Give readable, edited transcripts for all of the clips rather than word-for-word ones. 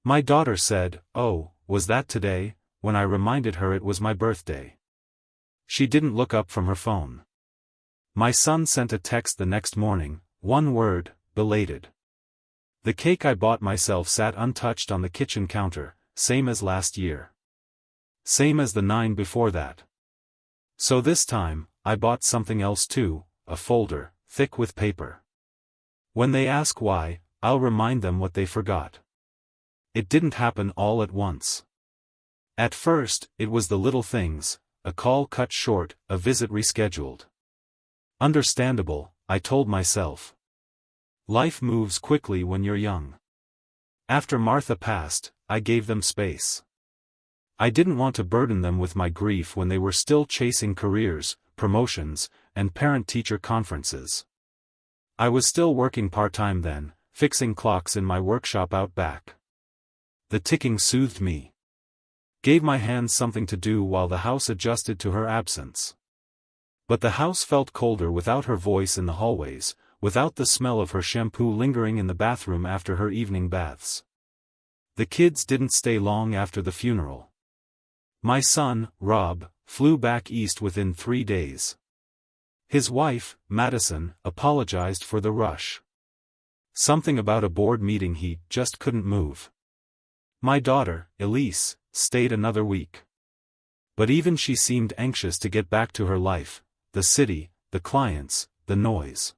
My daughter said, "Oh, was that today?" when I reminded her it was my birthday. She didn't look up from her phone. My son sent a text the next morning, one word, belated. The cake I bought myself sat untouched on the kitchen counter, same as last year. Same as the 9 before that. So this time, I bought something else too, a folder, thick with paper. When they ask why, I'll remind them what they forgot. It didn't happen all at once. At first, it was the little things, a call cut short, a visit rescheduled. Understandable, I told myself. Life moves quickly when you're young. After Martha passed, I gave them space. I didn't want to burden them with my grief when they were still chasing careers, promotions, and parent-teacher conferences. I was still working part-time then, fixing clocks in my workshop out back. The ticking soothed me. Gave my hands something to do while the house adjusted to her absence. But the house felt colder without her voice in the hallways, without the smell of her shampoo lingering in the bathroom after her evening baths. The kids didn't stay long after the funeral. My son, Rob, flew back east within 3 days. His wife, Madison, apologized for the rush. Something about a board meeting he just couldn't move. My daughter, Elise, stayed another week. But even she seemed anxious to get back to her life, the city, the clients, the noise.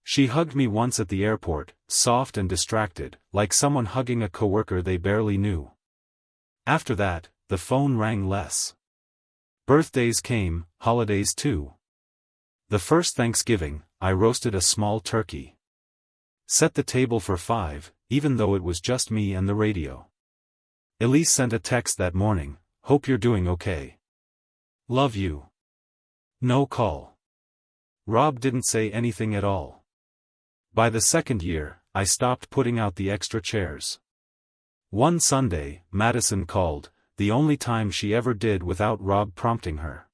She hugged me once at the airport, soft and distracted, like someone hugging a coworker they barely knew. After that, the phone rang less. Birthdays came, holidays too. The first Thanksgiving, I roasted a small turkey. Set the table for 5, even though it was just me and the radio. Elise sent a text that morning, "Hope you're doing okay. Love you." No call. Rob didn't say anything at all. By the second year, I stopped putting out the extra chairs. One Sunday, Madison called, the only time she ever did without Rob prompting her.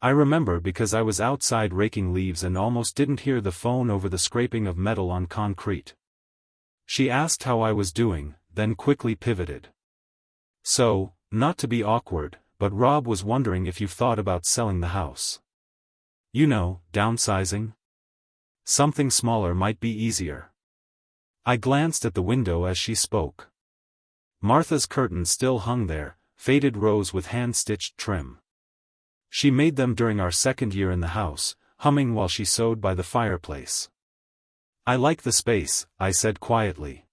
I remember because I was outside raking leaves and almost didn't hear the phone over the scraping of metal on concrete. She asked how I was doing, then quickly pivoted. "So, not to be awkward, but Rob was wondering if you've thought about selling the house. You know, downsizing? Something smaller might be easier." I glanced at the window as she spoke. Martha's curtains still hung there, faded rose with hand-stitched trim. She made them during our second year in the house, humming while she sewed by the fireplace. "I like the space," I said quietly.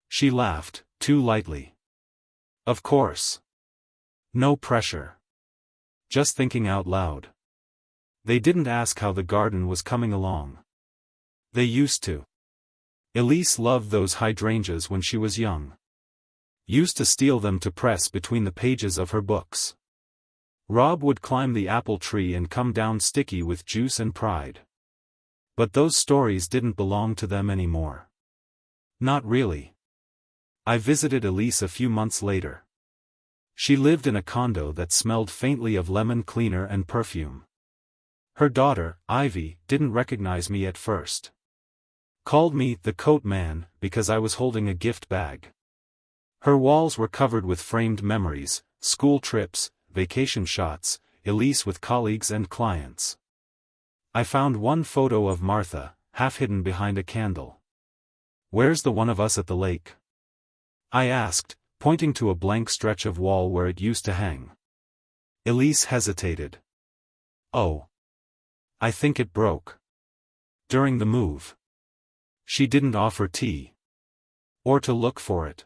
She laughed, too lightly. "Of course. No pressure. Just thinking out loud." They didn't ask how the garden was coming along. They used to. Elise loved those hydrangeas when she was young. Used to steal them to press between the pages of her books. Rob would climb the apple tree and come down sticky with juice and pride. But those stories didn't belong to them anymore. Not really. I visited Elise a few months later. She lived in a condo that smelled faintly of lemon cleaner and perfume. Her daughter, Ivy, didn't recognize me at first. Called me the coat man because I was holding a gift bag. Her walls were covered with framed memories, school trips, vacation shots, Elise with colleagues and clients. I found one photo of Martha, half hidden behind a candle. "Where's the one of us at the lake?" I asked, pointing to a blank stretch of wall where it used to hang. Elise hesitated. "Oh. I think it broke. During the move." She didn't offer tea. Or to look for it.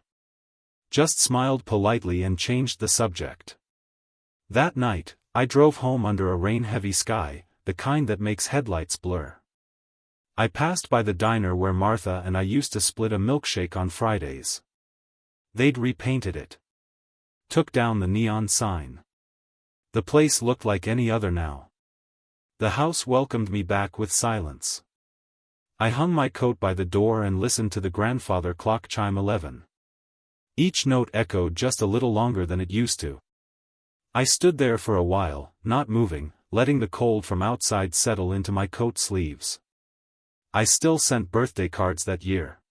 Just smiled politely and changed the subject. That night, I drove home under a rain-heavy sky, the kind that makes headlights blur. I passed by the diner where Martha and I used to split a milkshake on Fridays. They'd repainted it. Took down the neon sign. The place looked like any other now. The house welcomed me back with silence. I hung my coat by the door and listened to the grandfather clock chime 11. Each note echoed just a little longer than it used to. I stood there for a while, not moving, letting the cold from outside settle into my coat sleeves. I still sent birthday cards that year.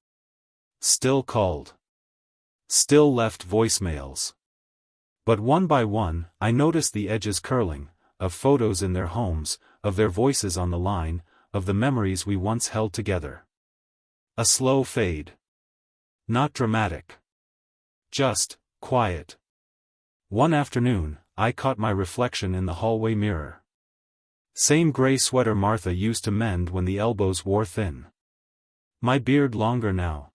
Still called. Still left voicemails. But one by one, I noticed the edges curling, of photos in their homes, of their voices on the line, of the memories we once held together. A slow fade. Not dramatic. Just quiet. One afternoon, I caught my reflection in the hallway mirror. Same gray sweater Martha used to mend when the elbows wore thin. My beard longer now.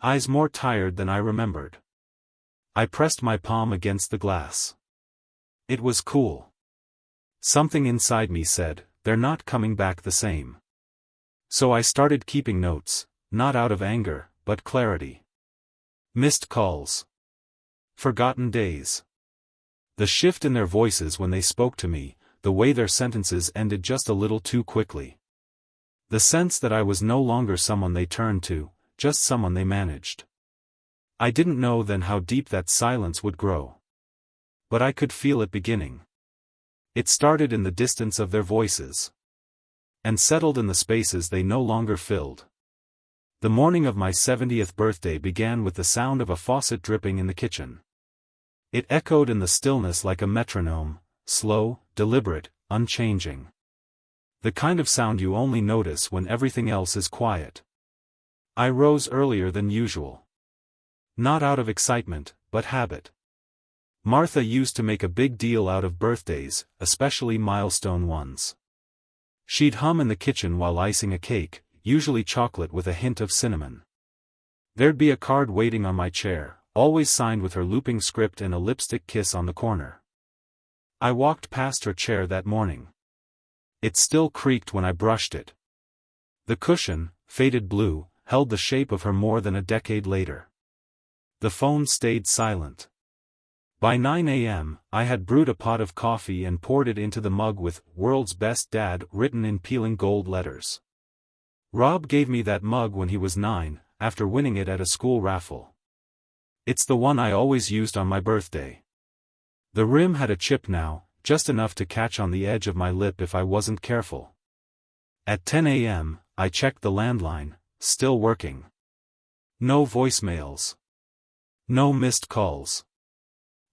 Eyes more tired than I remembered. I pressed my palm against the glass. It was cool. Something inside me said, they're not coming back the same. So I started keeping notes, not out of anger, but clarity. Missed calls. Forgotten days. The shift in their voices when they spoke to me, the way their sentences ended just a little too quickly. The sense that I was no longer someone they turned to, just someone they managed. I didn't know then how deep that silence would grow. But I could feel it beginning. It started in the distance of their voices. And settled in the spaces they no longer filled. The morning of my 70th birthday began with the sound of a faucet dripping in the kitchen. It echoed in the stillness like a metronome, slow, deliberate, unchanging. The kind of sound you only notice when everything else is quiet. I rose earlier than usual. Not out of excitement, but habit. Martha used to make a big deal out of birthdays, especially milestone ones. She'd hum in the kitchen while icing a cake, usually chocolate with a hint of cinnamon. There'd be a card waiting on my chair, always signed with her looping script and a lipstick kiss on the corner. I walked past her chair that morning. It still creaked when I brushed it. The cushion, faded blue, held the shape of her more than a decade later. The phone stayed silent. By 9 a.m., I had brewed a pot of coffee and poured it into the mug with "World's Best Dad" written in peeling gold letters. Rob gave me that mug when he was 9, after winning it at a school raffle. It's the one I always used on my birthday. The rim had a chip now, just enough to catch on the edge of my lip if I wasn't careful. At 10 a.m., I checked the landline, still working. No voicemails. No missed calls.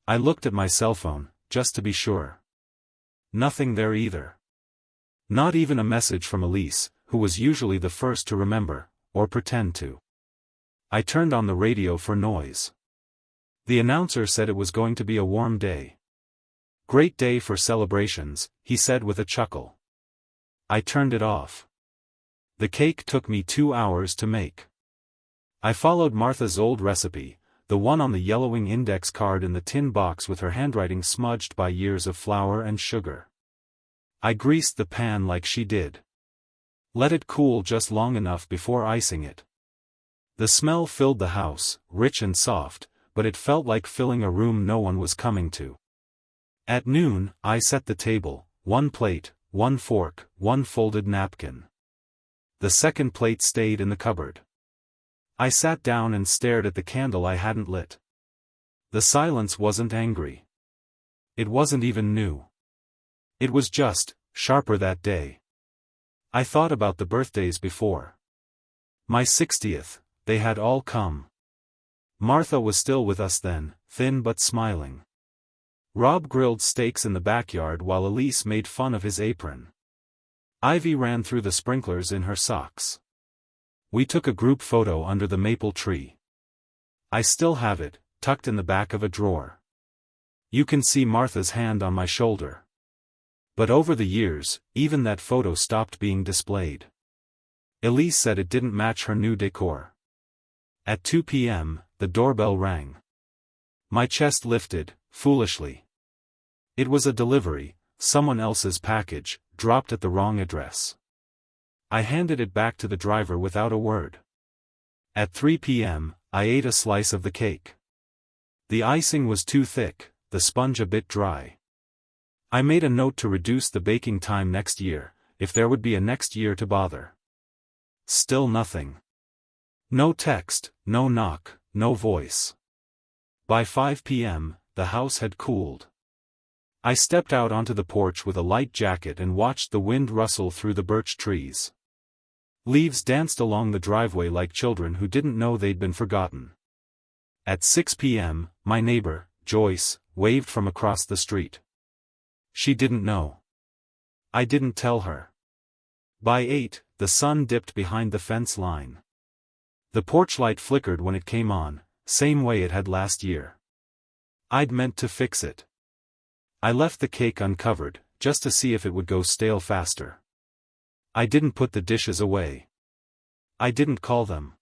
I looked at my cell phone, just to be sure. Nothing there either. Not even a message from Elise, who was usually the first to remember, or pretend to. I turned on the radio for noise. The announcer said it was going to be a warm day. Great day for celebrations, he said with a chuckle. I turned it off. The cake took me 2 hours to make. I followed Martha's old recipe, the one on the yellowing index card in the tin box with her handwriting smudged by years of flour and sugar. I greased the pan like she did. Let it cool just long enough before icing it. The smell filled the house, rich and soft, but it felt like filling a room no one was coming to. At noon, I set the table, 1 plate, 1 fork, 1 folded napkin. The second plate stayed in the cupboard. I sat down and stared at the candle I hadn't lit. The silence wasn't angry. It wasn't even new. It was just, sharper that day. I thought about the birthdays before. My 60th, they had all come. Martha was still with us then, thin but smiling. Rob grilled steaks in the backyard while Elise made fun of his apron. Ivy ran through the sprinklers in her socks. We took a group photo under the maple tree. I still have it, tucked in the back of a drawer. You can see Martha's hand on my shoulder. But over the years, even that photo stopped being displayed. Elise said it didn't match her new decor. At 2 p.m., the doorbell rang. My chest lifted, foolishly. It was a delivery, someone else's package, dropped at the wrong address. I handed it back to the driver without a word. At 3 p.m., I ate a slice of the cake. The icing was too thick, the sponge a bit dry. I made a note to reduce the baking time next year, if there would be a next year to bother. Still nothing. No text, no knock, no voice. By 5 p.m., the house had cooled. I stepped out onto the porch with a light jacket and watched the wind rustle through the birch trees. Leaves danced along the driveway like children who didn't know they'd been forgotten. At 6 p.m., my neighbor, Joyce, waved from across the street. She didn't know. I didn't tell her. By 8, the sun dipped behind the fence line. The porch light flickered when it came on, same way it had last year. I'd meant to fix it. I left the cake uncovered, just to see if it would go stale faster. I didn't put the dishes away. I didn't call them.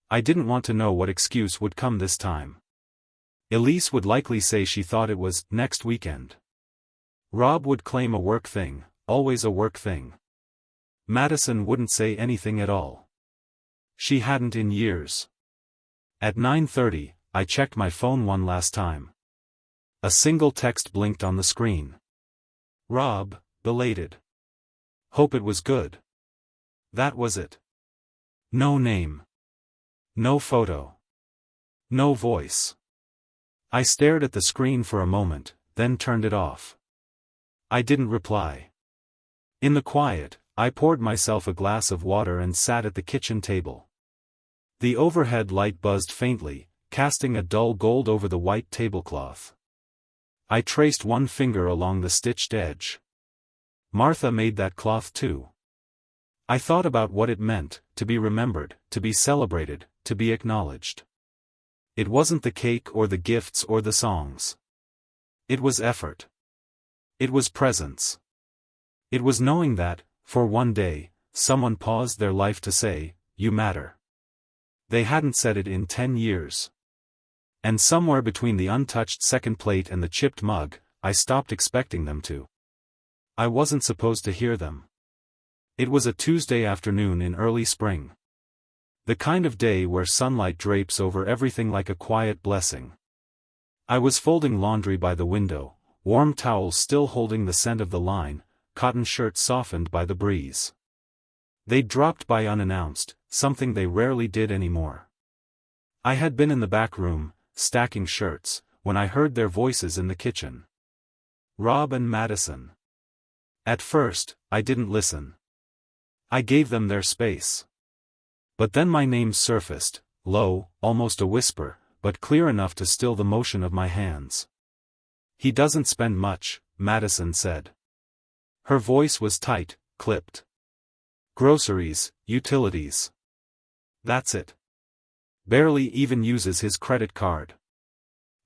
I didn't want to know what excuse would come this time. Elise would likely say she thought it was next weekend. Rob would claim a work thing, always a work thing. Madison wouldn't say anything at all. She hadn't in years. At 9:30, I checked my phone one last time. A single text blinked on the screen. Rob, belated. Hope it was good. That was it. No name. No photo. No voice. I stared at the screen for a moment, then turned it off. I didn't reply. In the quiet, I poured myself a glass of water and sat at the kitchen table. The overhead light buzzed faintly, casting a dull gold over the white tablecloth. I traced one finger along the stitched edge. Martha made that cloth too. I thought about what it meant, to be remembered, to be celebrated, to be acknowledged. It wasn't the cake or the gifts or the songs. It was effort. It was presence. It was knowing that, for one day, someone paused their life to say, "You matter." They hadn't said it in 10 years. And somewhere between the untouched second plate and the chipped mug, I stopped expecting them to. I wasn't supposed to hear them. It was a Tuesday afternoon in early spring. The kind of day where sunlight drapes over everything like a quiet blessing. I was folding laundry by the window, warm towels still holding the scent of the line, cotton shirts softened by the breeze. They'd dropped by unannounced, something they rarely did anymore. I had been in the back room, stacking shirts, when I heard their voices in the kitchen. Rob and Madison. At first, I didn't listen. I gave them their space. But then my name surfaced, low, almost a whisper, but clear enough to still the motion of my hands. "He doesn't spend much," Madison said. Her voice was tight, clipped. "Groceries, utilities. That's it. Barely even uses his credit card."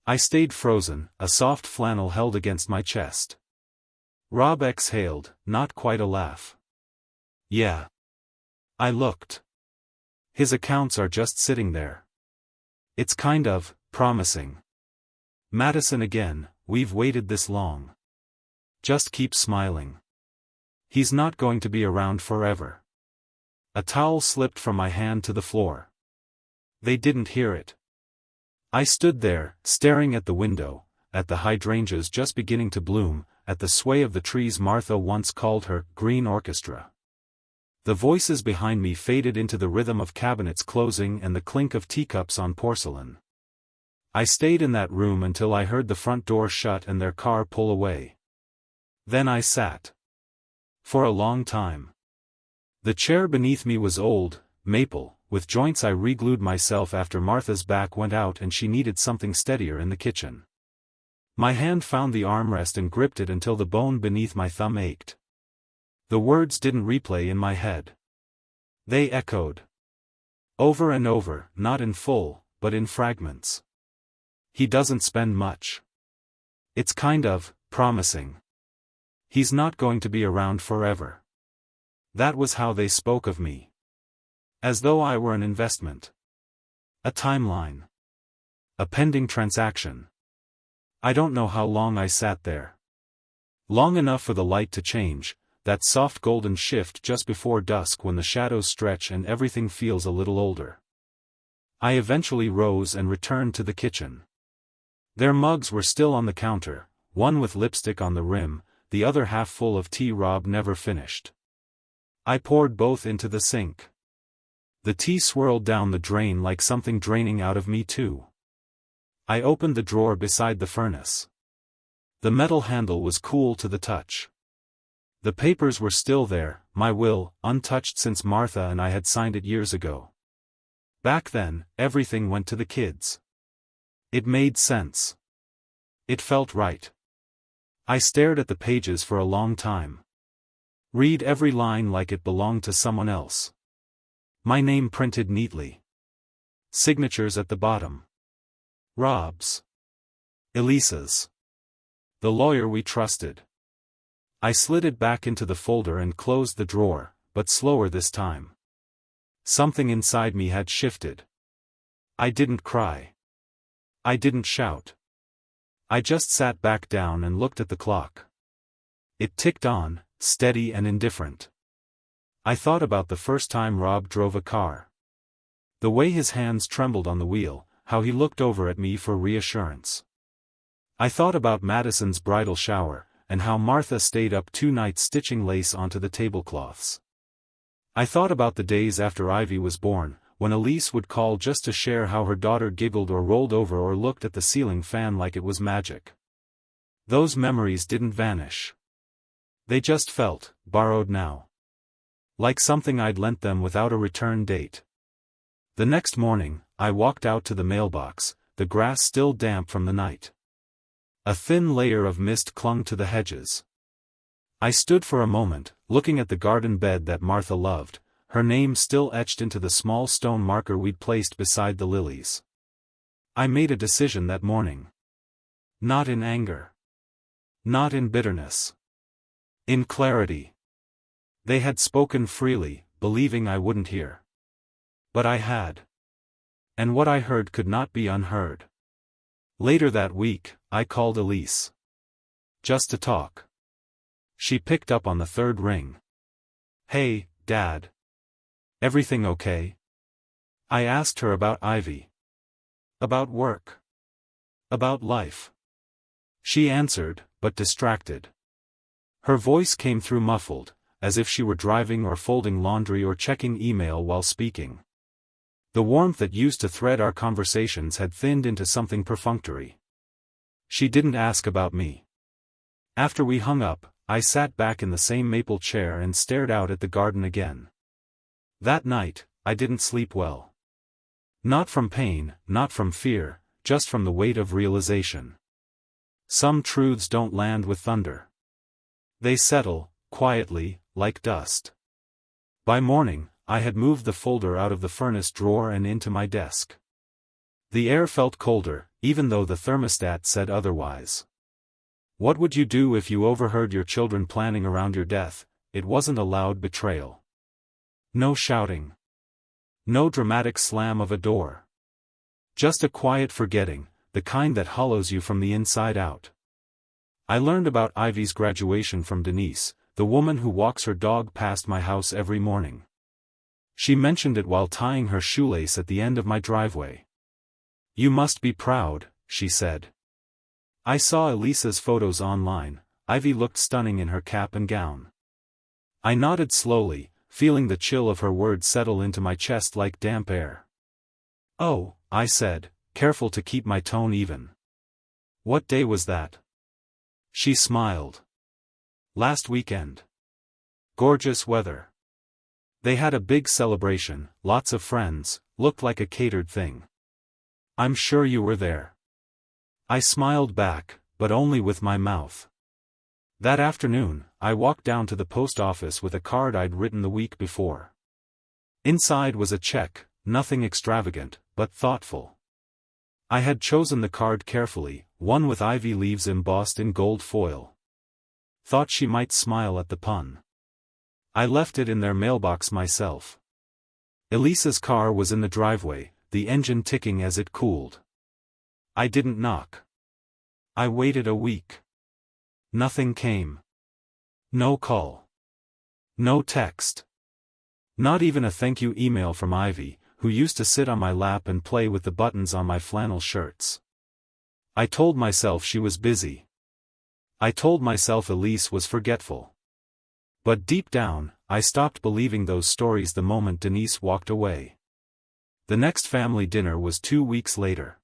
I stayed frozen, a soft flannel held against my chest. Rob exhaled, not quite a laugh. "Yeah." I looked. "His accounts are just sitting there. It's kind of promising." Madison again, "We've waited this long. Just keep smiling. He's not going to be around forever." A towel slipped from my hand to the floor. They didn't hear it. I stood there, staring at the window, at the hydrangeas just beginning to bloom, at the sway of the trees Martha once called her green orchestra. The voices behind me faded into the rhythm of cabinets closing and the clink of teacups on porcelain. I stayed in that room until I heard the front door shut and their car pull away. Then I sat. For a long time. The chair beneath me was old, maple, with joints I re-glued myself after Martha's back went out and she needed something steadier in the kitchen. My hand found the armrest and gripped it until the bone beneath my thumb ached. The words didn't replay in my head. They echoed. Over and over, not in full, but in fragments. He doesn't spend much. It's kind of promising. He's not going to be around forever. That was how they spoke of me. As though I were an investment. A timeline. A pending transaction. I don't know how long I sat there. Long enough for the light to change, that soft golden shift just before dusk when the shadows stretch and everything feels a little older. I eventually rose and returned to the kitchen. Their mugs were still on the counter, one with lipstick on the rim, the other half full of tea Rob never finished. I poured both into the sink. The tea swirled down the drain like something draining out of me too. I opened the drawer beside the furnace. The metal handle was cool to the touch. The papers were still there, my will, untouched since Martha and I had signed it years ago. Back then, everything went to the kids. It made sense. It felt right. I stared at the pages for a long time. Read every line like it belonged to someone else. My name printed neatly. Signatures at the bottom. Rob's. Elisa's. The lawyer we trusted. I slid it back into the folder and closed the drawer, but slower this time. Something inside me had shifted. I didn't cry. I didn't shout. I just sat back down and looked at the clock. It ticked on, steady and indifferent. I thought about the first time Rob drove a car. The way his hands trembled on the wheel, how he looked over at me for reassurance. I thought about Madison's bridal shower, and how Martha stayed up 2 nights stitching lace onto the tablecloths. I thought about the days after Ivy was born, when Elise would call just to share how her daughter giggled or rolled over or looked at the ceiling fan like it was magic. Those memories didn't vanish. They just felt borrowed now. Like something I'd lent them without a return date. The next morning, I walked out to the mailbox, the grass still damp from the night. A thin layer of mist clung to the hedges. I stood for a moment, looking at the garden bed that Martha loved, her name still etched into the small stone marker we'd placed beside the lilies. I made a decision that morning. Not in anger. Not in bitterness. In clarity. They had spoken freely, believing I wouldn't hear. But I had. And what I heard could not be unheard. Later that week, I called Elise. Just to talk. She picked up on the 3rd ring. Hey, Dad. Everything okay? I asked her about Ivy. About work. About life. She answered, but distracted. Her voice came through muffled, as if she were driving or folding laundry or checking email while speaking. The warmth that used to thread our conversations had thinned into something perfunctory. She didn't ask about me. After we hung up, I sat back in the same maple chair and stared out at the garden again. That night, I didn't sleep well. Not from pain, not from fear, just from the weight of realization. Some truths don't land with thunder. They settle, quietly, like dust. By morning, I had moved the folder out of the furnace drawer and into my desk. The air felt colder, even though the thermostat said otherwise. What would you do if you overheard your children planning around your death? It wasn't a loud betrayal. No shouting. No dramatic slam of a door. Just a quiet forgetting, the kind that hollows you from the inside out. I learned about Ivy's graduation from Denise, the woman who walks her dog past my house every morning. She mentioned it while tying her shoelace at the end of my driveway. You must be proud, she said. I saw Elisa's photos online. Ivy looked stunning in her cap and gown. I nodded slowly, feeling the chill of her words settle into my chest like damp air. Oh, I said, careful to keep my tone even. What day was that? She smiled. Last weekend. Gorgeous weather. They had a big celebration, lots of friends, looked like a catered thing. I'm sure you were there. I smiled back, but only with my mouth. That afternoon, I walked down to the post office with a card I'd written the week before. Inside was a check, nothing extravagant, but thoughtful. I had chosen the card carefully, one with ivy leaves embossed in gold foil. Thought she might smile at the pun. I left it in their mailbox myself. Elisa's car was in the driveway, the engine ticking as it cooled. I didn't knock. I waited a week. Nothing came. No call. No text. Not even a thank you email from Ivy, who used to sit on my lap and play with the buttons on my flannel shirts. I told myself she was busy. I told myself Elise was forgetful. But deep down, I stopped believing those stories the moment Denise walked away. The next family dinner was 2 weeks later.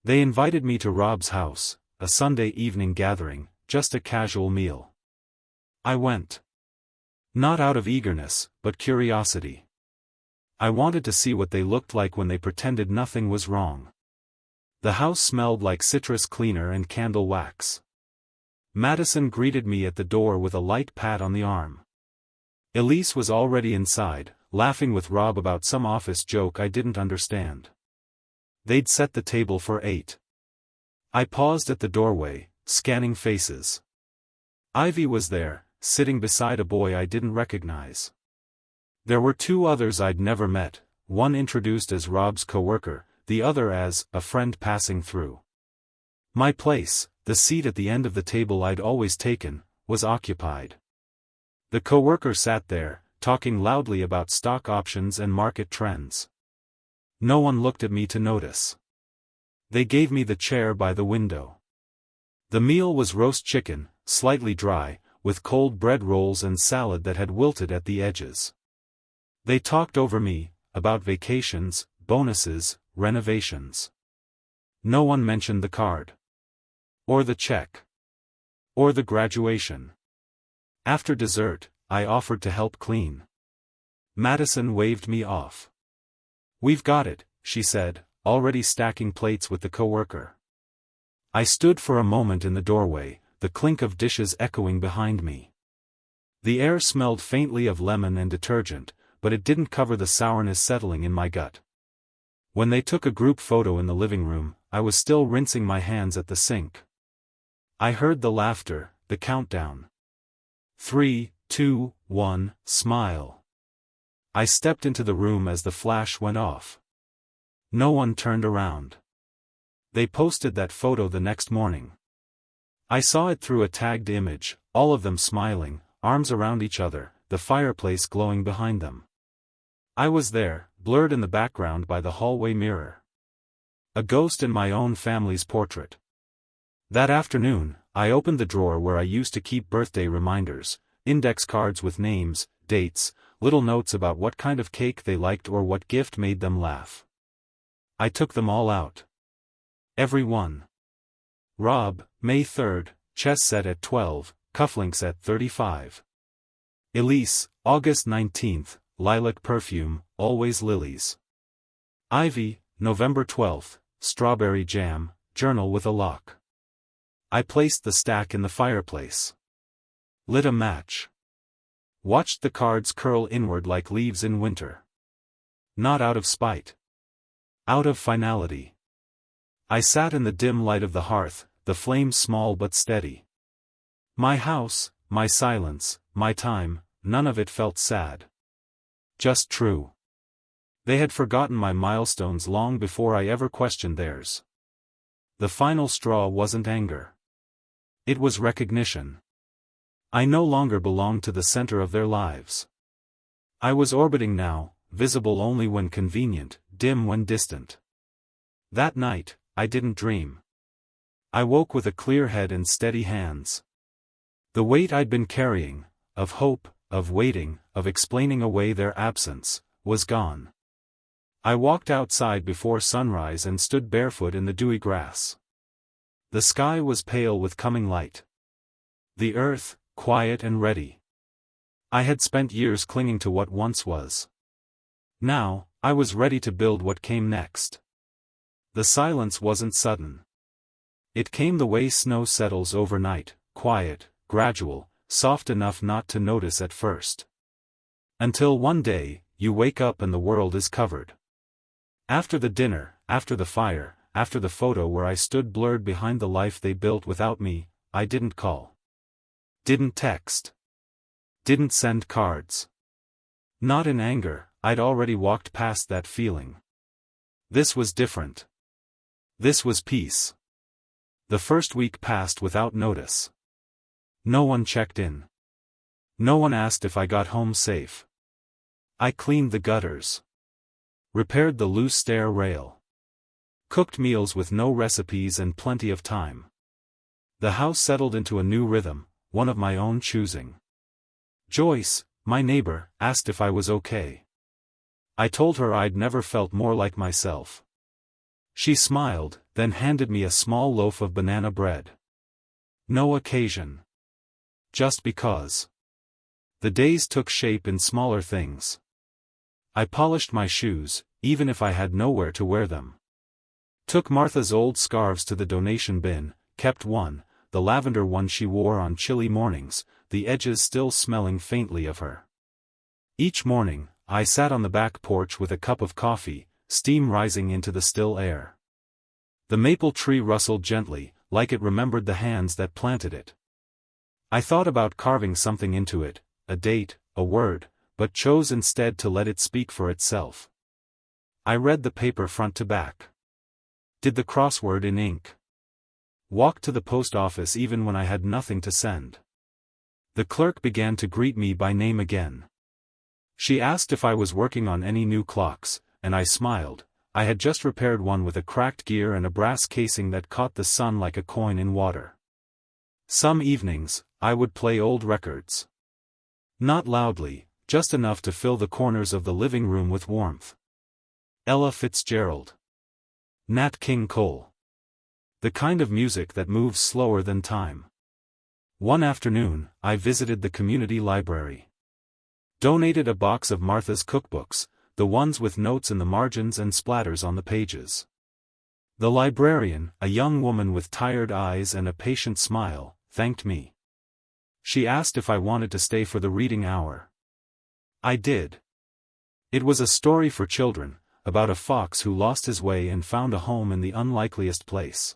They invited me to Rob's house, a Sunday evening gathering, just a casual meal. I went. Not out of eagerness, but curiosity. I wanted to see what they looked like when they pretended nothing was wrong. The house smelled like citrus cleaner and candle wax. Madison greeted me at the door with a light pat on the arm. Elise was already inside, laughing with Rob about some office joke I didn't understand. They'd set the table for 8. I paused at the doorway, scanning faces. Ivy was there, sitting beside a boy I didn't recognize. There were 2 others I'd never met, one introduced as Rob's coworker, the other as a friend passing through. My place, the seat at the end of the table I'd always taken, was occupied. The coworker sat there, talking loudly about stock options and market trends. No one looked at me to notice. They gave me the chair by the window. The meal was roast chicken, slightly dry, with cold bread rolls and salad that had wilted at the edges. They talked over me, about vacations, bonuses, renovations. No one mentioned the card. Or the check. Or the graduation. After dessert, I offered to help clean. Madison waved me off. "We've got it," she said, already stacking plates with the coworker. I stood for a moment in the doorway, the clink of dishes echoing behind me. The air smelled faintly of lemon and detergent, but it didn't cover the sourness settling in my gut. When they took a group photo in the living room, I was still rinsing my hands at the sink. I heard the laughter, the countdown. 3, 2, 1, smile. I stepped into the room as the flash went off. No one turned around. They posted that photo the next morning. I saw it through a tagged image, all of them smiling, arms around each other, the fireplace glowing behind them. I was there, blurred in the background by the hallway mirror. A ghost in my own family's portrait. That afternoon, I opened the drawer where I used to keep birthday reminders, index cards with names, dates, little notes about what kind of cake they liked or what gift made them laugh. I took them all out. Every one. Rob, May 3rd, chess set at 12, cufflinks at 35. Elise, August 19th, lilac perfume, always lilies. Ivy, November 12th, strawberry jam, journal with a lock. I placed the stack in the fireplace. Lit a match. Watched the cards curl inward like leaves in winter. Not out of spite. Out of finality. I sat in the dim light of the hearth, the flame small but steady. My house, my silence, my time, none of it felt sad. Just true. They had forgotten my milestones long before I ever questioned theirs. The final straw wasn't anger. It was recognition. I no longer belonged to the center of their lives. I was orbiting now, visible only when convenient, dim when distant. That night, I didn't dream. I woke with a clear head and steady hands. The weight I'd been carrying, of hope, of waiting, of explaining away their absence, was gone. I walked outside before sunrise and stood barefoot in the dewy grass. The sky was pale with coming light. The earth, quiet and ready. I had spent years clinging to what once was. Now, I was ready to build what came next. The silence wasn't sudden. It came the way snow settles overnight, quiet, gradual, soft enough not to notice at first. Until one day, you wake up and the world is covered. After the dinner, after the fire, after the photo where I stood blurred behind the life they built without me, I didn't call. Didn't text. Didn't send cards. Not in anger, I'd already walked past that feeling. This was different. This was peace. The first week passed without notice. No one checked in. No one asked if I got home safe. I cleaned the gutters. Repaired the loose stair rail. Cooked meals with no recipes and plenty of time. The house settled into a new rhythm, one of my own choosing. Joyce, my neighbor, asked if I was okay. I told her I'd never felt more like myself. She smiled, then handed me a small loaf of banana bread. No occasion. Just because. The days took shape in smaller things. I polished my shoes, even if I had nowhere to wear them. Took Martha's old scarves to the donation bin, kept one, the lavender one she wore on chilly mornings, the edges still smelling faintly of her. Each morning, I sat on the back porch with a cup of coffee, steam rising into the still air. The maple tree rustled gently, like it remembered the hands that planted it. I thought about carving something into it, a date, a word, but chose instead to let it speak for itself. I read the paper front to back. Did the crossword in ink. Walked to the post office even when I had nothing to send. The clerk began to greet me by name again. She asked if I was working on any new clocks, and I smiled. I had just repaired one with a cracked gear and a brass casing that caught the sun like a coin in water. Some evenings, I would play old records. Not loudly, just enough to fill the corners of the living room with warmth. Ella Fitzgerald. Nat King Cole. The kind of music that moves slower than time. One afternoon, I visited the community library. Donated a box of Martha's cookbooks, the ones with notes in the margins and splatters on the pages. The librarian, a young woman with tired eyes and a patient smile, thanked me. She asked if I wanted to stay for the reading hour. I did. It was a story for children, about a fox who lost his way and found a home in the unlikeliest place.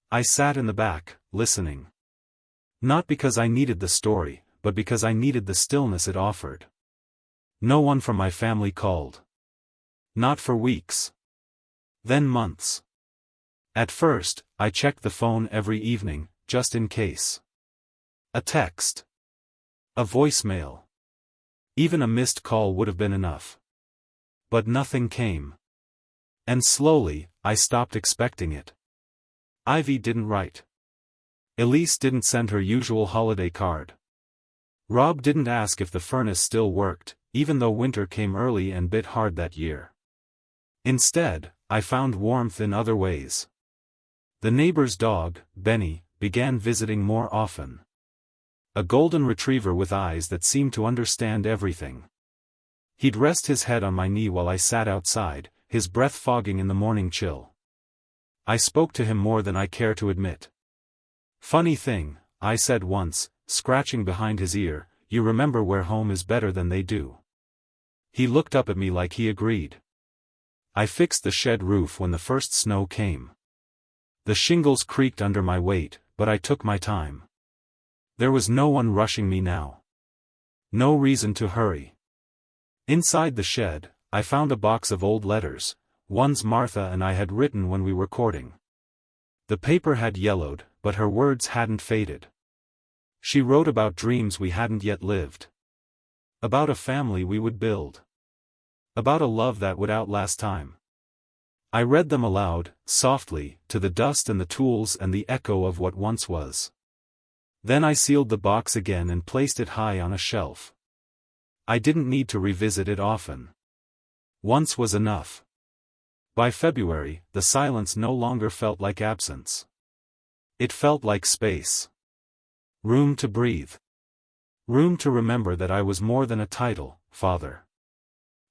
I sat in the back, listening. Not because I needed the story, but because I needed the stillness it offered. No one from my family called. Not for weeks. Then months. At first, I checked the phone every evening, just in case. A text. A voicemail. Even a missed call would have been enough. But nothing came. And slowly, I stopped expecting it. Ivy didn't write. Elise didn't send her usual holiday card. Rob didn't ask if the furnace still worked, even though winter came early and bit hard that year. Instead, I found warmth in other ways. The neighbor's dog, Benny, began visiting more often. A golden retriever with eyes that seemed to understand everything. He'd rest his head on my knee while I sat outside, his breath fogging in the morning chill. I spoke to him more than I care to admit. "Funny thing," I said once, scratching behind his ear, "you remember where home is better than they do." He looked up at me like he agreed. I fixed the shed roof when the first snow came. The shingles creaked under my weight, but I took my time. There was no one rushing me now. No reason to hurry. Inside the shed, I found a box of old letters, ones Martha and I had written when we were courting. The paper had yellowed, but her words hadn't faded. She wrote about dreams we hadn't yet lived. About a family we would build. About a love that would outlast time. I read them aloud, softly, to the dust and the tools and the echo of what once was. Then I sealed the box again and placed it high on a shelf. I didn't need to revisit it often. Once was enough. By February, the silence no longer felt like absence. It felt like space. Room to breathe. Room to remember that I was more than a title: father,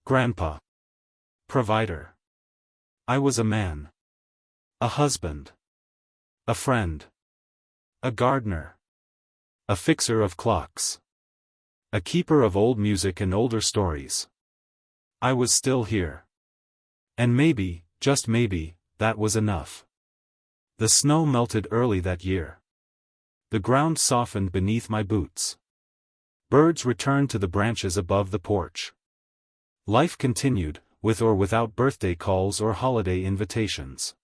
grandpa, provider. I was a man. A husband. A friend. A gardener. A fixer of clocks. A keeper of old music and older stories. I was still here. And maybe, just maybe, that was enough. The snow melted early that year. The ground softened beneath my boots. Birds returned to the branches above the porch. Life continued, with or without birthday calls or holiday invitations.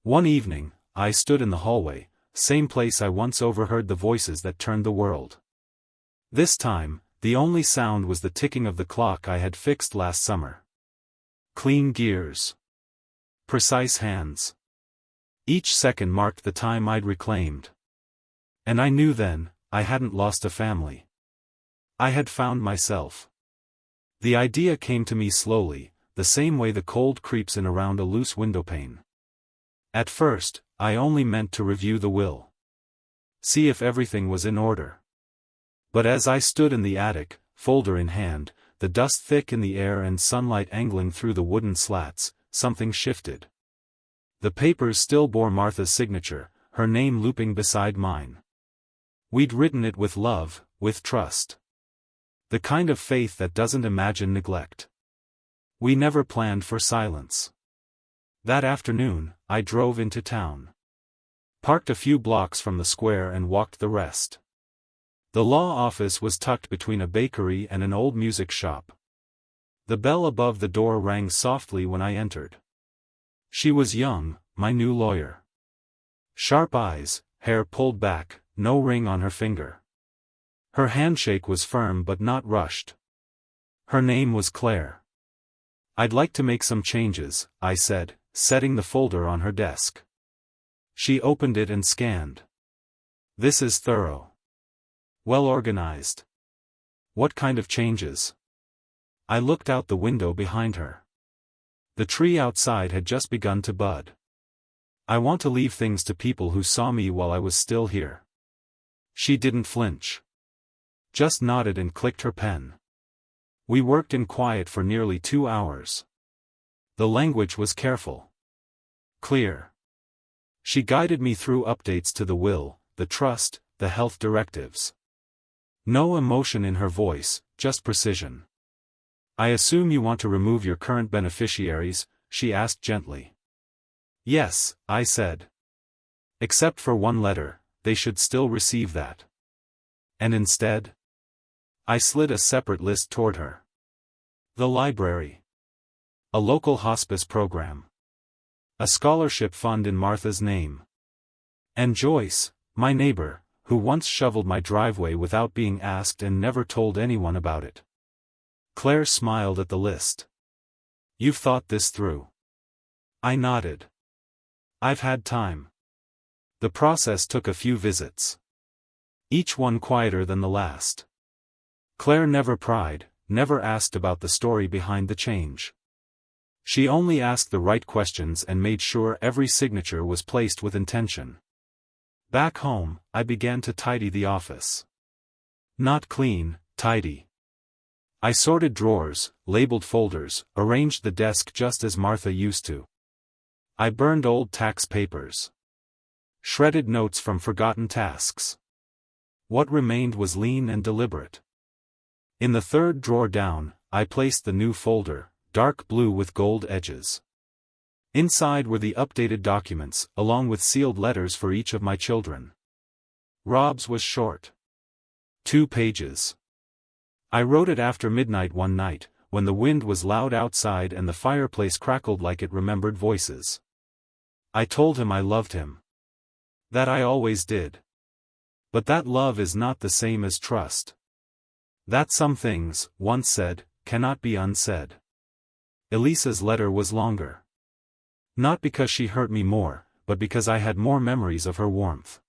One evening, I stood in the hallway, same place I once overheard the voices that turned the world. This time, the only sound was the ticking of the clock I had fixed last summer. Clean gears. Precise hands. Each second marked the time I'd reclaimed. And I knew then, I hadn't lost a family. I had found myself. The idea came to me slowly, the same way the cold creeps in around a loose windowpane. At first, I only meant to review the will. See if everything was in order. But as I stood in the attic, folder in hand, the dust thick in the air and sunlight angling through the wooden slats, something shifted. The papers still bore Martha's signature, her name looping beside mine. We'd written it with love, with trust. The kind of faith that doesn't imagine neglect. We never planned for silence. That afternoon, I drove into town. Parked a few blocks from the square and walked the rest. The law office was tucked between a bakery and an old music shop. The bell above the door rang softly when I entered. She was young, my new lawyer. Sharp eyes, hair pulled back, no ring on her finger. Her handshake was firm but not rushed. Her name was Claire. "I'd like to make some changes," I said, setting the folder on her desk. She opened it and scanned. "This is thorough. Well organized. What kind of changes?" I looked out the window behind her. The tree outside had just begun to bud. "I want to leave things to people who saw me while I was still here." She didn't flinch. Just nodded and clicked her pen. We worked in quiet for nearly 2 hours. The language was careful. Clear. She guided me through updates to the will, the trust, the health directives. No emotion in her voice, just precision. "I assume you want to remove your current beneficiaries?" she asked gently. "Yes," I said. "Except for one letter, they should still receive that." "And instead?" I slid a separate list toward her. "The library. A local hospice program. A scholarship fund in Martha's name. And Joyce, my neighbor, who once shoveled my driveway without being asked and never told anyone about it." Claire smiled at the list. "You've thought this through." I nodded. "I've had time." The process took a few visits. Each one quieter than the last. Claire never pried, never asked about the story behind the change. She only asked the right questions and made sure every signature was placed with intention. Back home, I began to tidy the office. Not clean, tidy. I sorted drawers, labeled folders, arranged the desk just as Martha used to. I burned old tax papers. Shredded notes from forgotten tasks. What remained was lean and deliberate. In the third drawer down, I placed the new folder, dark blue with gold edges. Inside were the updated documents, along with sealed letters for each of my children. Rob's was short. 2 pages. I wrote it after midnight one night, when the wind was loud outside and the fireplace crackled like it remembered voices. I told him I loved him. That I always did. But that love is not the same as trust. That some things, once said, cannot be unsaid. Elisa's letter was longer. Not because she hurt me more, but because I had more memories of her warmth.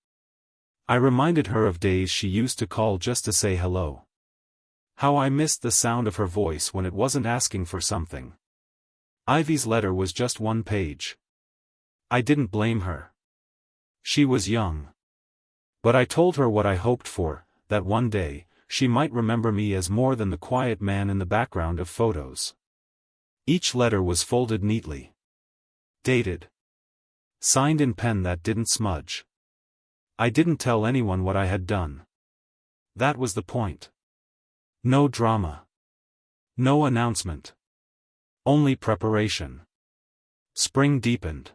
I reminded her of days she used to call just to say hello. How I missed the sound of her voice when it wasn't asking for something. Ivy's letter was just 1 page. I didn't blame her. She was young. But I told her what I hoped for, that one day, she might remember me as more than the quiet man in the background of photos. Each letter was folded neatly. Dated. Signed in pen that didn't smudge. I didn't tell anyone what I had done. That was the point. No drama. No announcement. Only preparation. Spring deepened.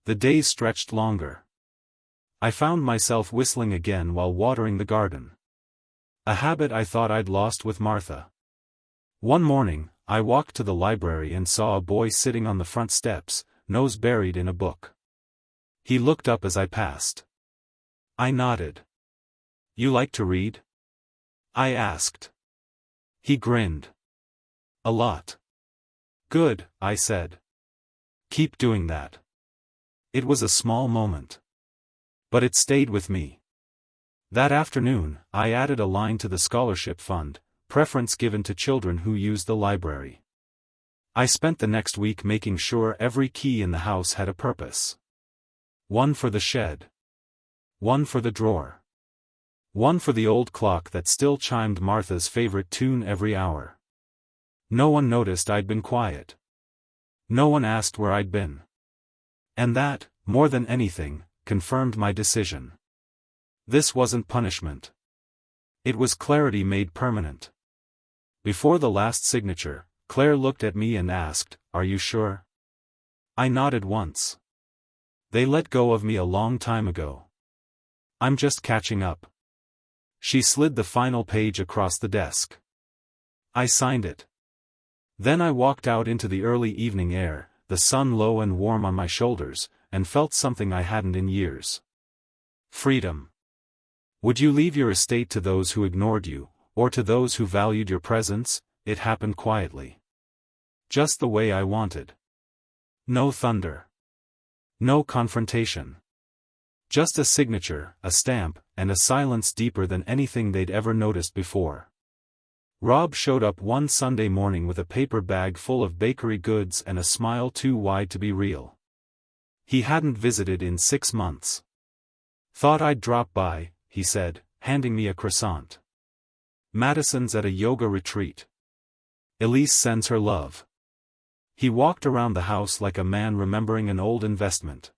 The days stretched longer. I found myself whistling again while watering the garden. A habit I thought I'd lost with Martha. One morning, I walked to the library and saw a boy sitting on the front steps, nose buried in a book. He looked up as I passed. I nodded. "You like to read?" I asked. He grinned. "A lot." "Good," I said. "Keep doing that." It was a small moment. But it stayed with me. That afternoon, I added a line to the scholarship fund, preference given to children who use the library. I spent the next week making sure every key in the house had a purpose. One for the shed. One for the drawer. One for the old clock that still chimed Martha's favorite tune every hour. No one noticed I'd been quiet. No one asked where I'd been. And that, more than anything, confirmed my decision. This wasn't punishment. It was clarity made permanent. Before the last signature, Claire looked at me and asked, "Are you sure?" I nodded once. "They let go of me a long time ago. I'm just catching up." She slid the final page across the desk. I signed it. Then I walked out into the early evening air, the sun low and warm on my shoulders, and felt something I hadn't in years. Freedom. Would you leave your estate to those who ignored you, or to those who valued your presence? It happened quietly. Just the way I wanted. No thunder. No confrontation. Just a signature, a stamp, and a silence deeper than anything they'd ever noticed before. Rob showed up one Sunday morning with a paper bag full of bakery goods and a smile too wide to be real. He hadn't visited in 6 months. "Thought I'd drop by," he said, handing me a croissant. "Madison's at a yoga retreat. Elise sends her love." He walked around the house like a man remembering an old investment.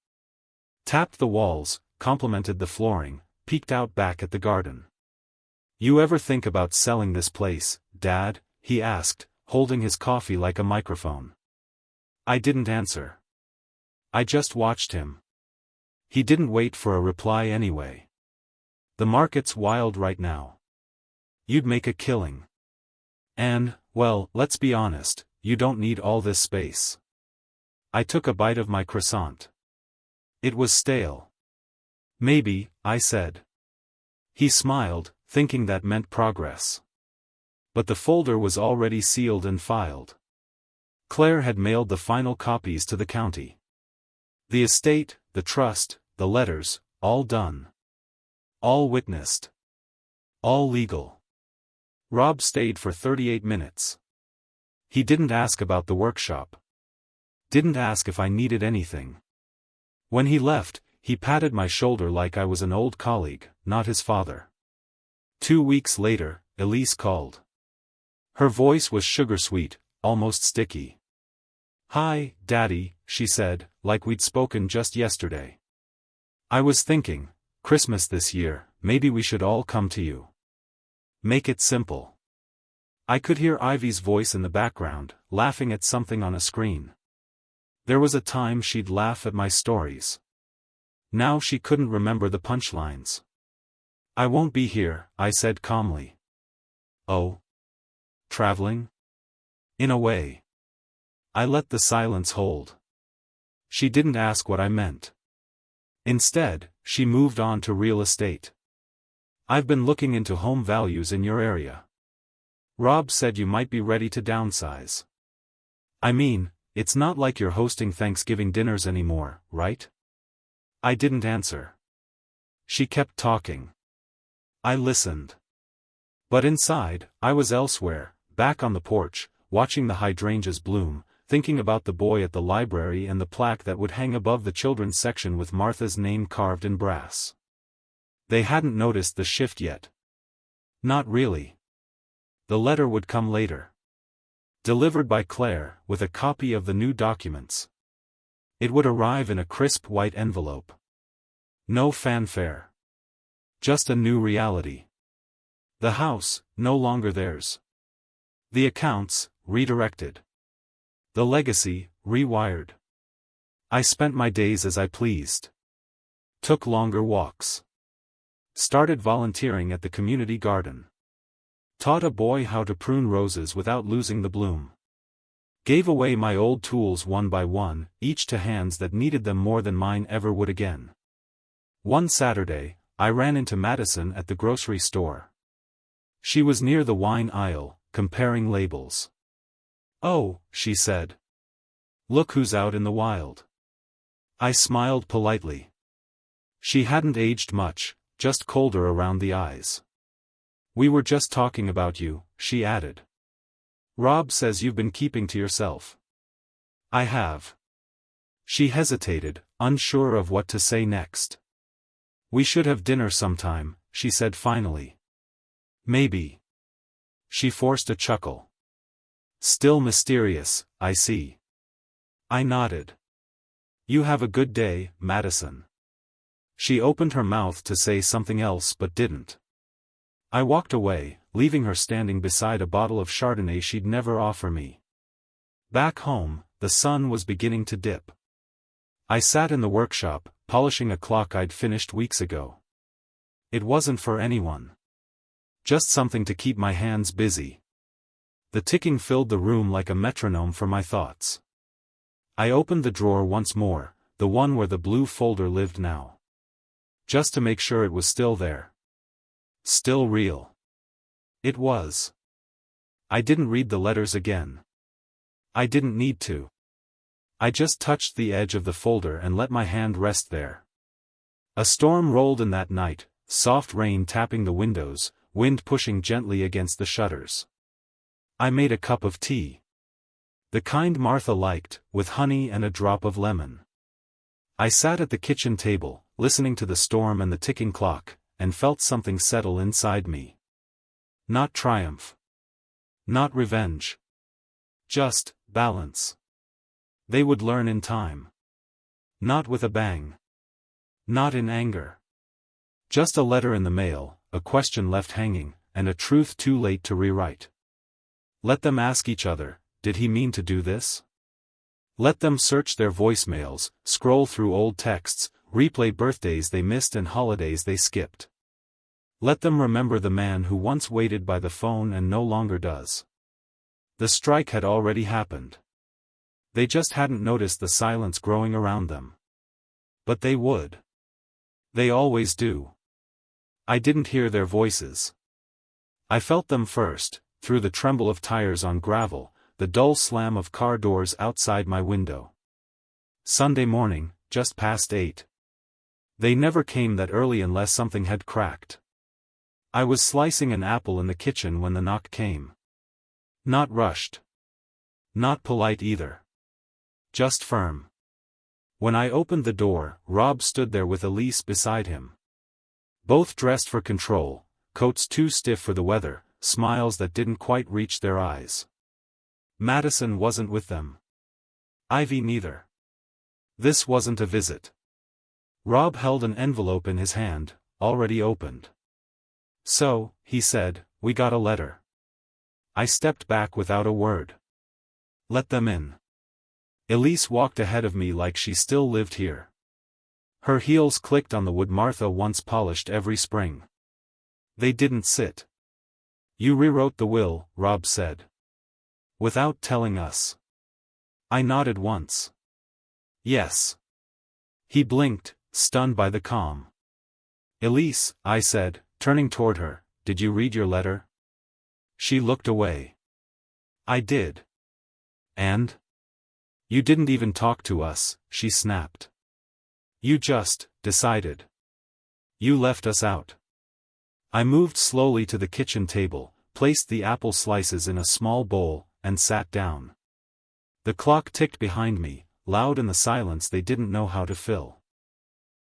Tapped the walls, complimented the flooring, peeked out back at the garden. "You ever think about selling this place, Dad?" he asked, holding his coffee like a microphone. I didn't answer. I just watched him. He didn't wait for a reply anyway. "The market's wild right now. You'd make a killing. And, well, let's be honest, you don't need all this space." I took a bite of my croissant. It was stale. "Maybe," I said. He smiled, thinking that meant progress. But the folder was already sealed and filed. Claire had mailed the final copies to the county. The estate, the trust, the letters, all done. All witnessed. All legal. Rob stayed for 38 minutes. He didn't ask about the workshop. Didn't ask if I needed anything. When he left, he patted my shoulder like I was an old colleague, not his father. 2 weeks later, Elise called. Her voice was sugar-sweet, almost sticky. "Hi, Daddy," she said, like we'd spoken just yesterday. "I was thinking, Christmas this year, maybe we should all come to you. Make it simple." I could hear Ivy's voice in the background, laughing at something on a screen. There was a time she'd laugh at my stories. Now she couldn't remember the punchlines. "I won't be here," I said calmly. "Oh? Traveling?" "In a way." I let the silence hold. She didn't ask what I meant. Instead, she moved on to real estate. "I've been looking into home values in your area. Rob said you might be ready to downsize. I mean, it's not like you're hosting Thanksgiving dinners anymore, right?" I didn't answer. She kept talking. I listened. But inside, I was elsewhere, back on the porch, watching the hydrangeas bloom, thinking about the boy at the library and the plaque that would hang above the children's section with Martha's name carved in brass. They hadn't noticed the shift yet. Not really. The letter would come later. Delivered by Claire, with a copy of the new documents. It would arrive in a crisp white envelope. No fanfare. Just a new reality. The house, no longer theirs. The accounts, redirected. The legacy, rewired. I spent my days as I pleased. Took longer walks. Started volunteering at the community garden. Taught a boy how to prune roses without losing the bloom. Gave away my old tools one by one, each to hands that needed them more than mine ever would again. One Saturday, I ran into Madison at the grocery store. She was near the wine aisle, comparing labels. "Oh," she said. "Look who's out in the wild." I smiled politely. She hadn't aged much, just colder around the eyes. "We were just talking about you," she added. "Rob says you've been keeping to yourself." "I have." She hesitated, unsure of what to say next. "We should have dinner sometime," she said finally. "Maybe." She forced a chuckle. "Still mysterious, I see." I nodded. You have a good day, Madison. She opened her mouth to say something else but didn't. I walked away, leaving her standing beside a bottle of Chardonnay she'd never offer me. Back home, the sun was beginning to dip. I sat in the workshop, polishing a clock I'd finished weeks ago. It wasn't for anyone. Just something to keep my hands busy. The ticking filled the room like a metronome for my thoughts. I opened the drawer once more, the one where the blue folder lived now. Just to make sure it was still there. Still real. It was. I didn't read the letters again. I didn't need to. I just touched the edge of the folder and let my hand rest there. A storm rolled in that night, soft rain tapping the windows, wind pushing gently against the shutters. I made a cup of tea. The kind Martha liked, with honey and a drop of lemon. I sat at the kitchen table, listening to the storm and the ticking clock, and felt something settle inside me. Not triumph. Not revenge. Just balance. They would learn in time. Not with a bang. Not in anger. Just a letter in the mail, a question left hanging, and a truth too late to rewrite. Let them ask each other, did he mean to do this? Let them search their voicemails, scroll through old texts, replay birthdays they missed and holidays they skipped. Let them remember the man who once waited by the phone and no longer does. The strike had already happened. They just hadn't noticed the silence growing around them. But they would. They always do. I didn't hear their voices. I felt them first, through the tremble of tires on gravel, the dull slam of car doors outside my window. Sunday morning, just past 8. They never came that early unless something had cracked. I was slicing an apple in the kitchen when the knock came. Not rushed. Not polite either. Just firm. When I opened the door, Rob stood there with Elise beside him. Both dressed for control, coats too stiff for the weather, smiles that didn't quite reach their eyes. Madison wasn't with them. Ivy neither. This wasn't a visit. Rob held an envelope in his hand, already opened. So, he said, we got a letter. I stepped back without a word. Let them in. Elise walked ahead of me like she still lived here. Her heels clicked on the wood Martha once polished every spring. They didn't sit. You rewrote the will, Rob said. Without telling us. I nodded once. Yes. He blinked, stunned by the calm. Elise, I said, turning toward her, did you read your letter? She looked away. I did. And? You didn't even talk to us, she snapped. You just decided. You left us out. I moved slowly to the kitchen table, placed the apple slices in a small bowl, and sat down. The clock ticked behind me, loud in the silence they didn't know how to fill.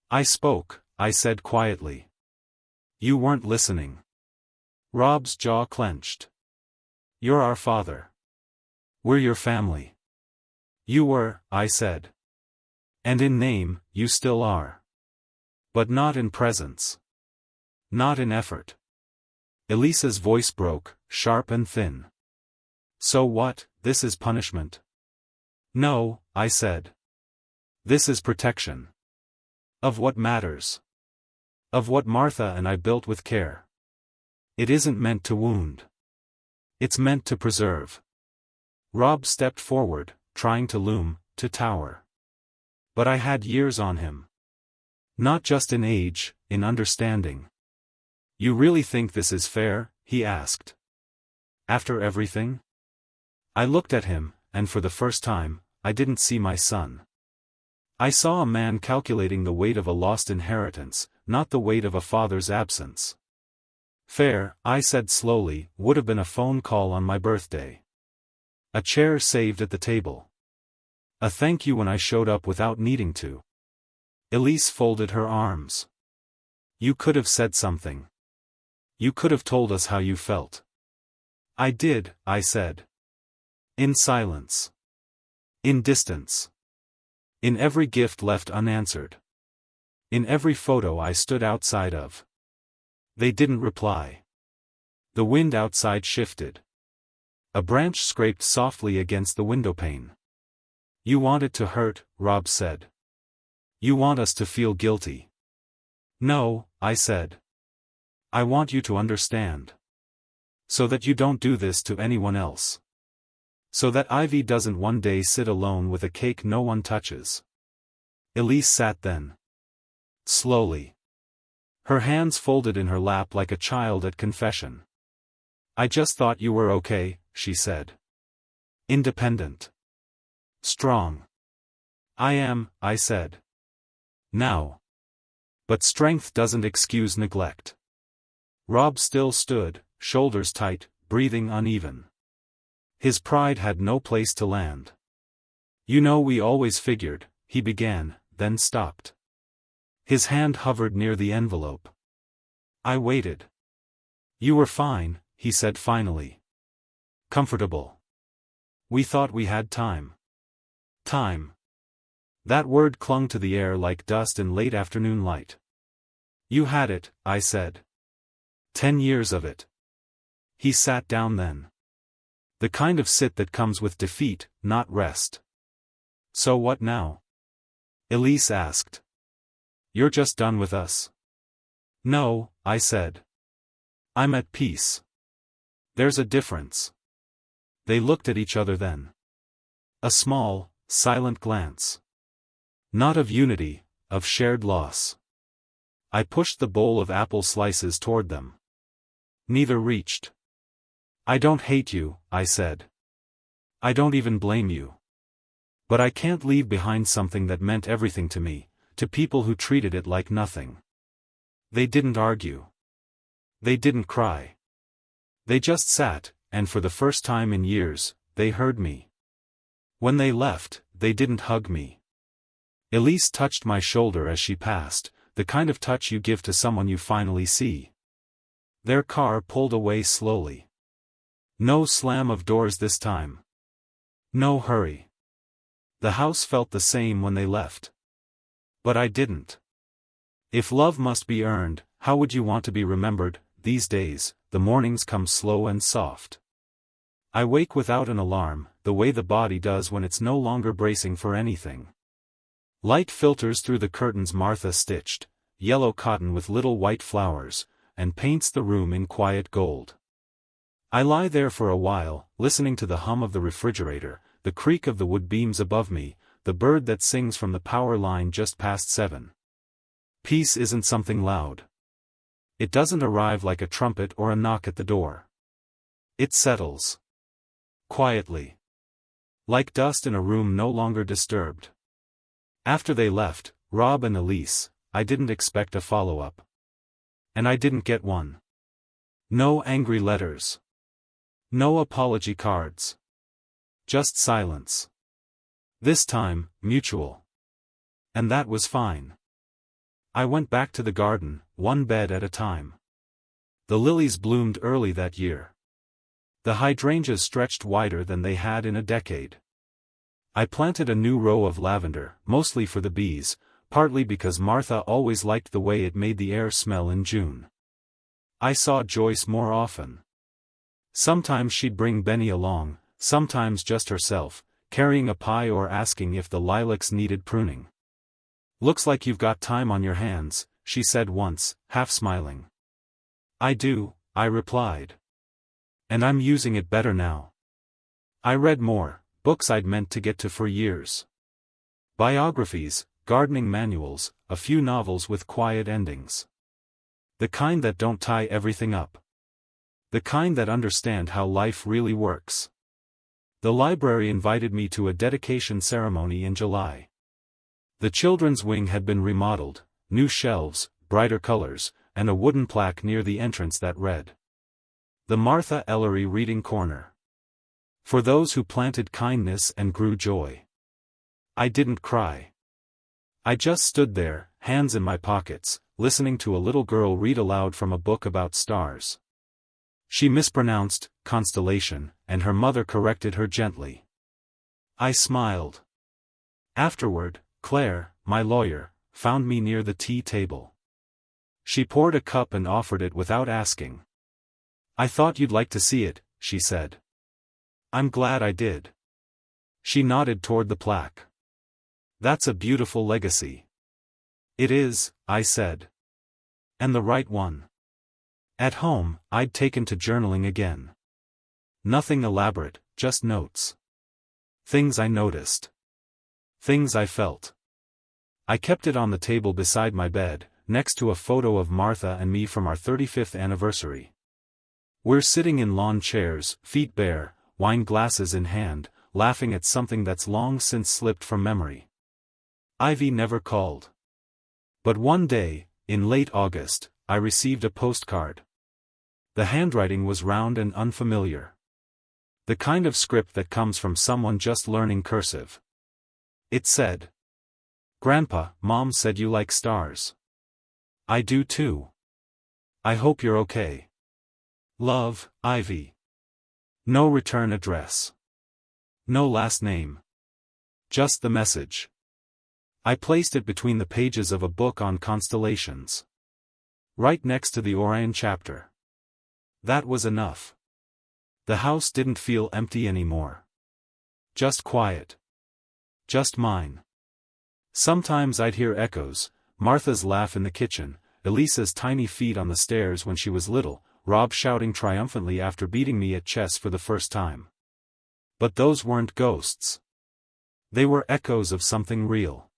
I spoke, I said quietly. You weren't listening. Rob's jaw clenched. You're our father. We're your family. You were, I said. And in name, you still are. But not in presence. Not in effort. Elisa's voice broke, sharp and thin. So what, this is punishment? No, I said. This is protection. Of what matters. Of what Martha and I built with care. It isn't meant to wound. It's meant to preserve. Rob stepped forward, trying to loom, to tower. But I had years on him. Not just in age, in understanding. You really think this is fair? He asked. After everything? I looked at him, and for the first time, I didn't see my son. I saw a man calculating the weight of a lost inheritance, not the weight of a father's absence. Fair, I said slowly, would have been a phone call on my birthday. A chair saved at the table. A thank you when I showed up without needing to. Elise folded her arms. You could have said something. You could have told us how you felt. I did, I said. In silence. In distance. In every gift left unanswered. In every photo I stood outside of. They didn't reply. The wind outside shifted. A branch scraped softly against the windowpane. You want it to hurt, Rob said. You want us to feel guilty. No, I said. I want you to understand. So that you don't do this to anyone else. So that Ivy doesn't one day sit alone with a cake no one touches. Elise sat then. Slowly. Her hands folded in her lap like a child at confession. I just thought you were okay, she said. Independent. Strong. I am, I said. Now. But strength doesn't excuse neglect. Rob still stood, shoulders tight, breathing uneven. His pride had no place to land. You know, we always figured, he began, then stopped. His hand hovered near the envelope. I waited. You were fine, he said finally. Comfortable. We thought we had time. Time. That word clung to the air like dust in late afternoon light. You had it, I said. 10 years of it. He sat down then. The kind of sit that comes with defeat, not rest. So what now? Elise asked. You're just done with us? No, I said. I'm at peace. There's a difference. They looked at each other then. A small, silent glance. Not of unity, of shared loss. I pushed the bowl of apple slices toward them. Neither reached. I don't hate you, I said. I don't even blame you. But I can't leave behind something that meant everything to me, to people who treated it like nothing. They didn't argue. They didn't cry. They just sat, and for the first time in years, they heard me. When they left, they didn't hug me. Elise touched my shoulder as she passed, the kind of touch you give to someone you finally see. Their car pulled away slowly. No slam of doors this time. No hurry. The house felt the same when they left. But I didn't. If love must be earned, how would you want to be remembered? These days, the mornings come slow and soft. I wake without an alarm, the way the body does when it's no longer bracing for anything. Light filters through the curtains Martha stitched, yellow cotton with little white flowers, and paints the room in quiet gold. I lie there for a while, listening to the hum of the refrigerator, the creak of the wood beams above me, the bird that sings from the power line just past 7. Peace isn't something loud. It doesn't arrive like a trumpet or a knock at the door. It settles. Quietly. Like dust in a room no longer disturbed. After they left, Rob and Elise, I didn't expect a follow-up. And I didn't get one. No angry letters. No apology cards. Just silence. This time, mutual. And that was fine. I went back to the garden, one bed at a time. The lilies bloomed early that year. The hydrangeas stretched wider than they had in a decade. I planted a new row of lavender, mostly for the bees, partly because Martha always liked the way it made the air smell in June. I saw Joyce more often. Sometimes she'd bring Benny along, sometimes just herself, carrying a pie or asking if the lilacs needed pruning. Looks like you've got time on your hands, she said once, half smiling. I do, I replied. And I'm using it better now. I read more, books I'd meant to get to for years. Biographies, gardening manuals, a few novels with quiet endings. The kind that don't tie everything up. The kind that understand how life really works. The library invited me to a dedication ceremony in July. The children's wing had been remodeled, new shelves, brighter colors, and a wooden plaque near the entrance that read, "The Martha Ellery Reading Corner. For those who planted kindness and grew joy." I didn't cry. I just stood there, hands in my pockets, listening to a little girl read aloud from a book about stars. She mispronounced constellation, and her mother corrected her gently. I smiled. Afterward, Claire, my lawyer, found me near the tea table. She poured a cup and offered it without asking. "I thought you'd like to see it," she said. "I'm glad I did." She nodded toward the plaque. "That's a beautiful legacy." "It is," I said. "And the right one." At home, I'd taken to journaling again. Nothing elaborate, just notes. Things I noticed. Things I felt. I kept it on the table beside my bed, next to a photo of Martha and me from our 35th anniversary. We're sitting in lawn chairs, feet bare, wine glasses in hand, laughing at something that's long since slipped from memory. Ivy never called. But one day, in late August, I received a postcard. The handwriting was round and unfamiliar. The kind of script that comes from someone just learning cursive. It said, "Grandpa, Mom said you like stars. I do too. I hope you're okay. Love, Ivy." No return address. No last name. Just the message. I placed it between the pages of a book on constellations. Right next to the Orion chapter. That was enough. The house didn't feel empty anymore. Just quiet. Just mine. Sometimes I'd hear echoes, Martha's laugh in the kitchen, Elisa's tiny feet on the stairs when she was little, Rob shouting triumphantly after beating me at chess for the first time. But those weren't ghosts. They were echoes of something real.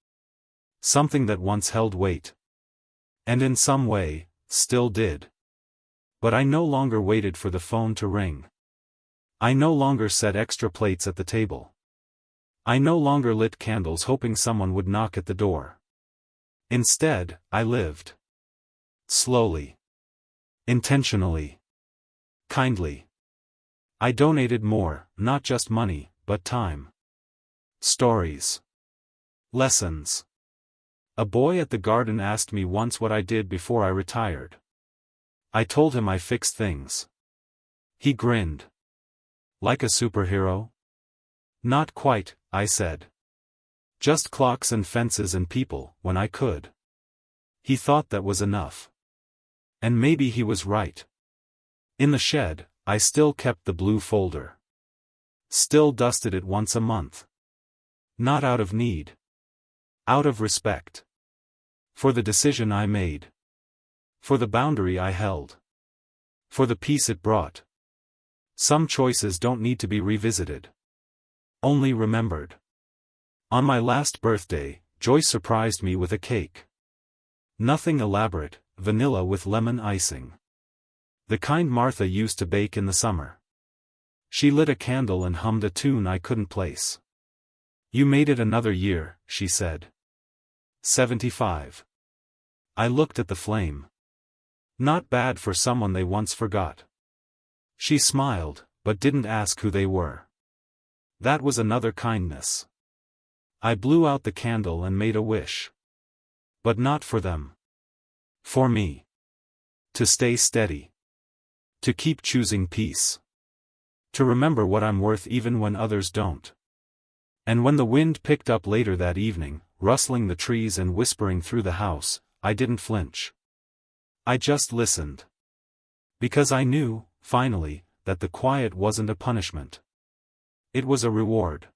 Something that once held weight. And in some way, still did. But I no longer waited for the phone to ring. I no longer set extra plates at the table. I no longer lit candles hoping someone would knock at the door. Instead, I lived. Slowly. Intentionally. Kindly. I donated more, not just money, but time. Stories. Lessons. A boy at the garden asked me once what I did before I retired. I told him I fixed things. He grinned. Like a superhero? Not quite, I said. Just clocks and fences and people, when I could. He thought that was enough. And maybe he was right. In the shed, I still kept the blue folder. Still dusted it once a month. Not out of need. Out of respect. For the decision I made. For the boundary I held. For the peace it brought. Some choices don't need to be revisited. Only remembered. On my last birthday, Joyce surprised me with a cake. Nothing elaborate, vanilla with lemon icing. The kind Martha used to bake in the summer. She lit a candle and hummed a tune I couldn't place. "You made it another year," she said. 75. I looked at the flame. Not bad for someone they once forgot. She smiled, but didn't ask who they were. That was another kindness. I blew out the candle and made a wish. But not for them. For me. To stay steady. To keep choosing peace. To remember what I'm worth even when others don't. And when the wind picked up later that evening, rustling the trees and whispering through the house, I didn't flinch. I just listened. Because I knew, finally, that the quiet wasn't a punishment. It was a reward.